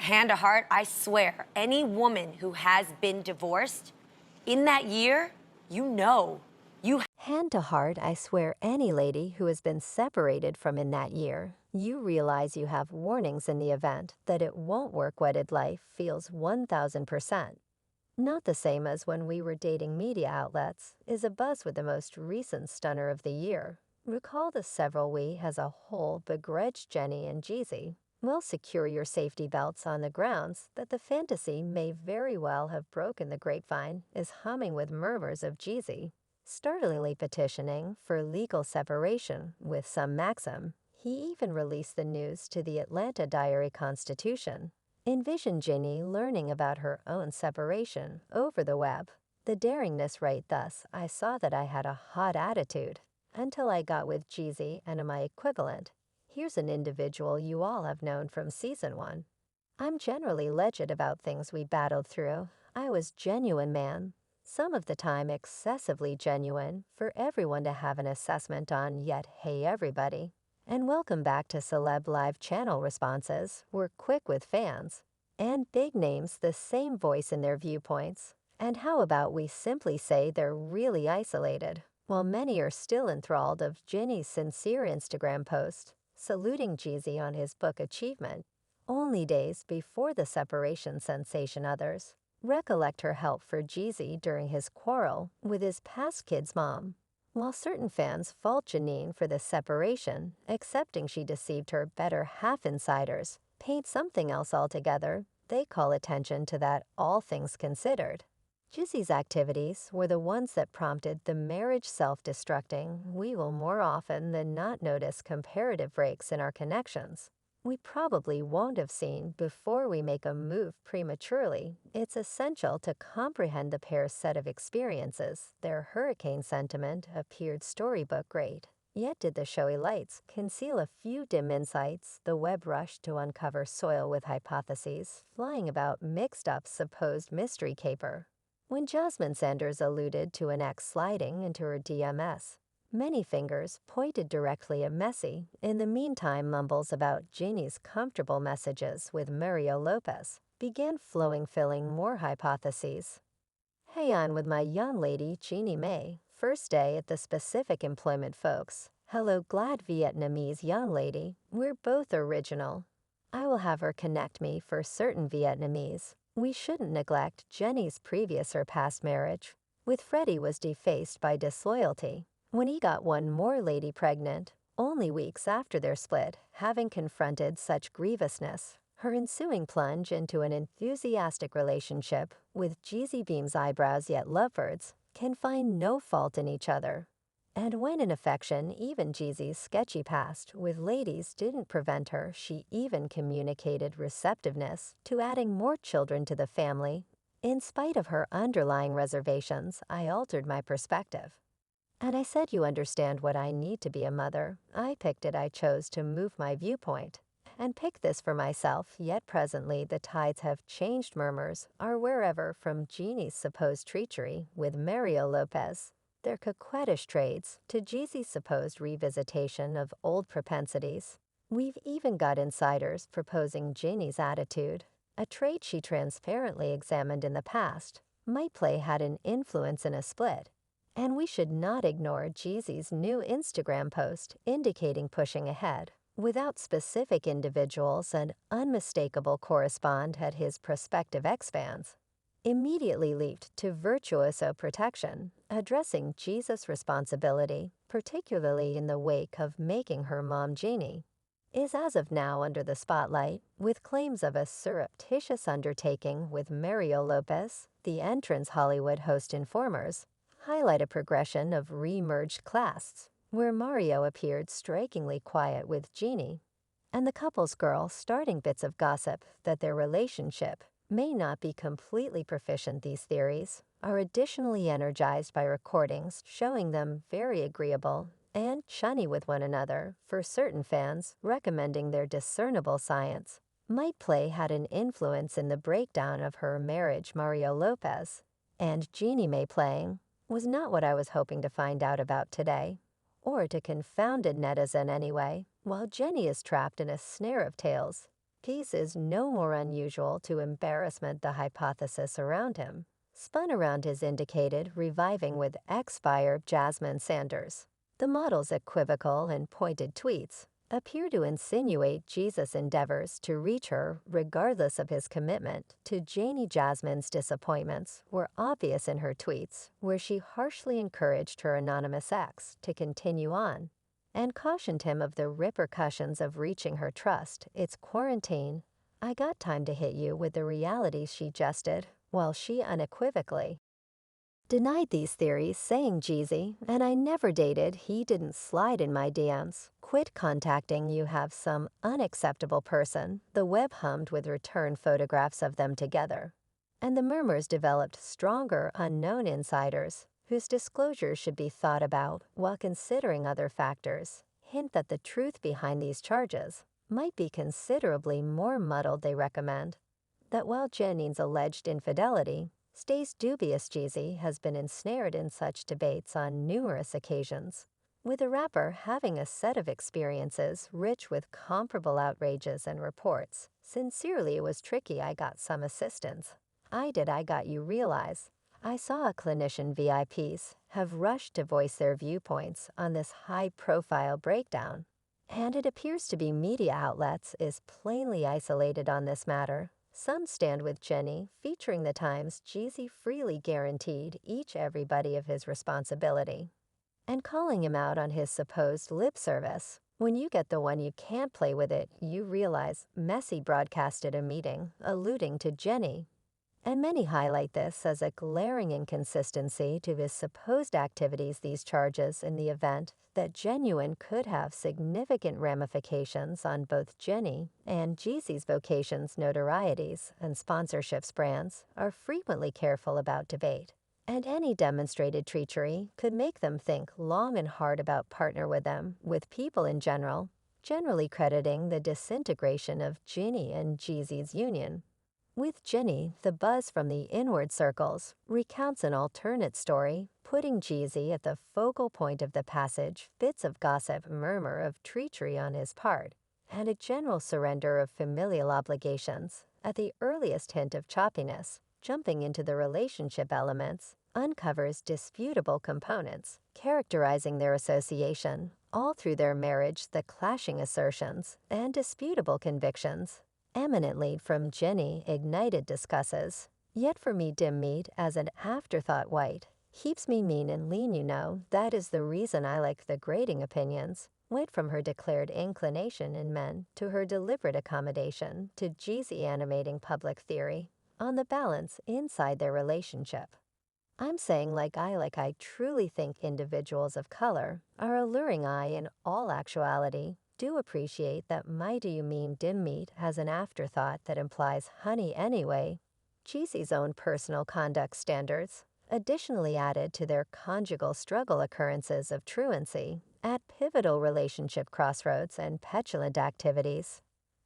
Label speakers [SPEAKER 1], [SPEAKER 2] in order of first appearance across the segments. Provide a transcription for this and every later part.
[SPEAKER 1] Hand to heart, I swear, any woman who has been divorced in that year, you
[SPEAKER 2] Hand to heart, I swear any lady who has been separated from in that year, you realize you have warnings in the event that it won't work. Wedded life feels 1000%. Not the same as when we were dating media outlets, is a buzz with the most recent stunner of the year. Recall the several we as a whole begrudged Jenny and Jeezy. Well, secure your safety belts on the grounds that the fantasy may very well have broken. The grapevine is humming with murmurs of Jeezy, startlingly petitioning for legal separation with some maxim. He even released the news to the Atlanta Diary-Constitution. Envision Jeannie learning about her own separation over the web. The daringness right thus, I saw that I had a hot attitude until I got with Jeezy and my equivalent. Here's an individual you all have known from season 1. I'm generally legit about things we battled through. I was genuine, man. Some of the time excessively genuine for everyone to have an assessment on. Yet hey everybody. And welcome back to Celeb Live channel responses. We're quick with fans and big names, the same voice in their viewpoints. And how about we simply say they're really isolated? While many are still enthralled of Ginny's sincere Instagram post, saluting Jeezy on his book achievement, only days before the separation sensation. Others recollect her help for Jeezy during his quarrel with his past kid's mom. While certain fans fault Jeanine for the separation, accepting she deceived her better half, insiders paint something else altogether. They call attention to that, all things considered. Jeezy's activities were the ones that prompted the marriage self-destructing. We will more often than not notice comparative breaks in our connections we probably won't have seen before we make a move prematurely. It's essential to comprehend the pair's set of experiences. Their hurricane sentiment appeared storybook great. Yet did the showy lights conceal a few dim insights? The web rushed to uncover soil with hypotheses flying about mixed-up supposed mystery caper. When Jasmine Sanders alluded to an ex sliding into her DMS, many fingers pointed directly at Messi. In the meantime, mumbles about Jeannie's comfortable messages with Mario Lopez began flowing, filling more hypotheses. Hey, on with my young lady Jeannie Mai. First day at the specific employment, folks. Hello, glad Vietnamese young lady. We're both original. I will have her connect me for certain Vietnamese. We shouldn't neglect Jenny's previous or past marriage with Freddie was defaced by disloyalty when he got one more lady pregnant, only weeks after their split, having confronted such grievousness. Her ensuing plunge into an enthusiastic relationship with Jeezy Beam's eyebrows, yet lovebirds can find no fault in each other. And when in affection, even Jeezy's sketchy past with ladies didn't prevent her. She even communicated receptiveness to adding more children to the family. In spite of her underlying reservations, I altered my perspective. And I said, you understand what I need to be a mother. I picked it. I chose to move my viewpoint and pick this for myself. Yet presently the tides have changed. Murmurs are wherever, from Jeannie's supposed treachery with Mario Lopez, their coquettish trades, to Jeezy's supposed revisitation of old propensities. We've even got insiders proposing Jeannie's attitude, a trait she transparently examined in the past, might play had an influence in a split. And we should not ignore Jeezy's new Instagram post indicating pushing ahead without specific individuals. An unmistakable correspond at his prospective ex-fans immediately leaped to virtuoso protection, addressing Jeezy's responsibility, particularly in the wake of making her mom. Jeannie is as of now under the spotlight with claims of a surreptitious undertaking with Mario Lopez. The entrance Hollywood host informers highlight a progression of re-merged clasts, where Mario appeared strikingly quiet with Jeannie, and the couple's girl starting bits of gossip that their relationship may not be completely proficient. These theories are additionally energized by recordings showing them very agreeable and chummy with one another. For certain fans, recommending their discernible science might play had an influence in the breakdown of her marriage. Mario Lopez and Jeannie Mai playing was not what I was hoping to find out about today, or to confounded netizen anyway. While Jenny is trapped in a snare of tales piece is no more unusual to embarrassment the hypothesis around him, spun around his indicated, reviving with ex-buyer Jasmine Sanders. The model's equivocal and pointed tweets appear to insinuate Jesus' endeavors to reach her regardless of his commitment to Jeannie. Jasmine's disappointments were obvious in her tweets, where she harshly encouraged her anonymous ex to continue on and cautioned him of the repercussions of reaching her trust. It's quarantine. I got time to hit you with the reality, she jested, while she unequivocally denied these theories, saying Jeezy, and I never dated, he didn't slide in my DMs. Quit contacting, you have some unacceptable person. The web hummed with return photographs of them together. And the murmurs developed stronger unknown insiders, whose disclosures should be thought about while considering other factors. Hint that the truth behind these charges might be considerably more muddled. They recommend that while Jeannie's alleged infidelity stays dubious, Jeezy has been ensnared in such debates on numerous occasions, with the rapper having a set of experiences rich with comparable outrages and reports. Sincerely, it was tricky. I got some assistance. I got you. Realize I saw a clinician. VIPs have rushed to voice their viewpoints on this high-profile breakdown, and it appears to be media outlets is plainly isolated on this matter. Some stand with Jeannie, featuring the Times. Jeezy freely guaranteed everybody of his responsibility, and calling him out on his supposed lip service. When you get the one, you can't play with it, you realize. Messi broadcasted a meeting, alluding to Jeannie, and many highlight this as a glaring inconsistency to his supposed activities. These charges, in the event that genuine, could have significant ramifications on both Jeannie and Jeezy's vocations. Notorieties and sponsorships brands are frequently careful about debate, and any demonstrated treachery could make them think long and hard about partner with them, with people in generally crediting the disintegration of Jeannie and Jeezy's union. With Jeannie, the buzz from the inward circles recounts an alternate story, putting Jeezy at the focal point of the passage. Bits of gossip murmur of treachery on his part, and a general surrender of familial obligations. At the earliest hint of choppiness, jumping into the relationship elements uncovers disputable components, characterizing their association. All through their marriage, the clashing assertions and disputable convictions eminently from Jeannie ignited discusses. Yet for me, dim meat as an afterthought. White keeps me mean and lean, you know. That is the reason I like the grating opinions. Went from her declared inclination in men to her deliberate accommodation to Jeezy animating public theory on the balance inside their relationship. I'm saying I truly think individuals of color are alluring. I, in all actuality, do appreciate that my do you mean dim meat has an afterthought that implies honey anyway. Jeezy's own personal conduct standards, additionally added to their conjugal struggle occurrences of truancy at pivotal relationship crossroads and petulant activities,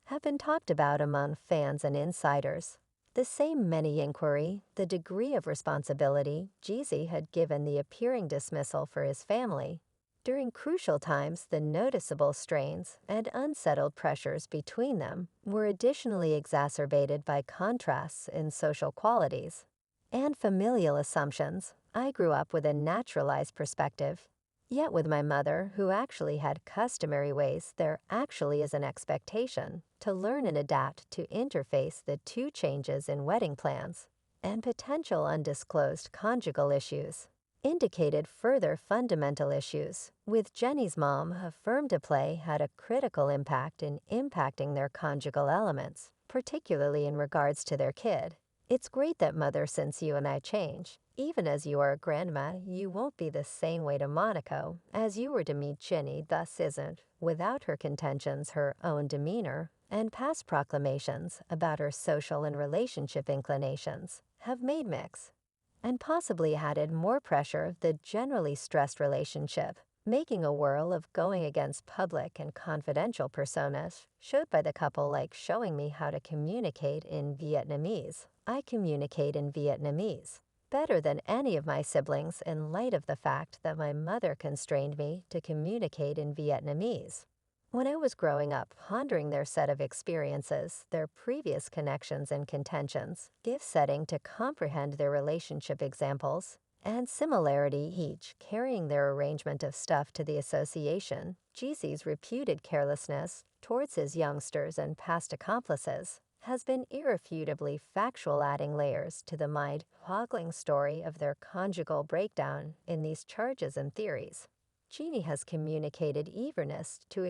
[SPEAKER 2] have been talked about among fans and insiders. The same many inquiry the degree of responsibility Jeezy had given the appearing dismissal for his family. During crucial times, the noticeable strains and unsettled pressures between them were additionally exacerbated by contrasts in social qualities and familial assumptions. I grew up with a naturalized perspective, yet with my mother, who actually had customary ways. There actually is an expectation to learn and adapt to interface the two changes in wedding plans and potential undisclosed conjugal issues. Indicated further fundamental issues, with Jeannie's mom affirmed to play had a critical impact in impacting their conjugal elements, particularly in regards to their kid. It's great that mother, since you and I change, even as you are a grandma, you won't be the same way to Monaco as you were to meet Jeannie. Thus isn't, without her contentions, her own demeanor and past proclamations about her social and relationship inclinations have made mix and possibly added more pressure the generally stressed relationship, making a whirl of going against public and confidential personas showed by the couple, like showing me how to communicate in Vietnamese. I communicate in Vietnamese better than any of my siblings in light of the fact that my mother constrained me to communicate in Vietnamese. When I was growing up, pondering their set of experiences, their previous connections and contentions, gift setting to comprehend their relationship examples, and similarity each carrying their arrangement of stuff to the association, Jeezy's reputed carelessness towards his youngsters and past accomplices has been irrefutably factual, adding layers to the mind-boggling story of their conjugal breakdown in these charges and theories. Jeannie has communicated eagerness to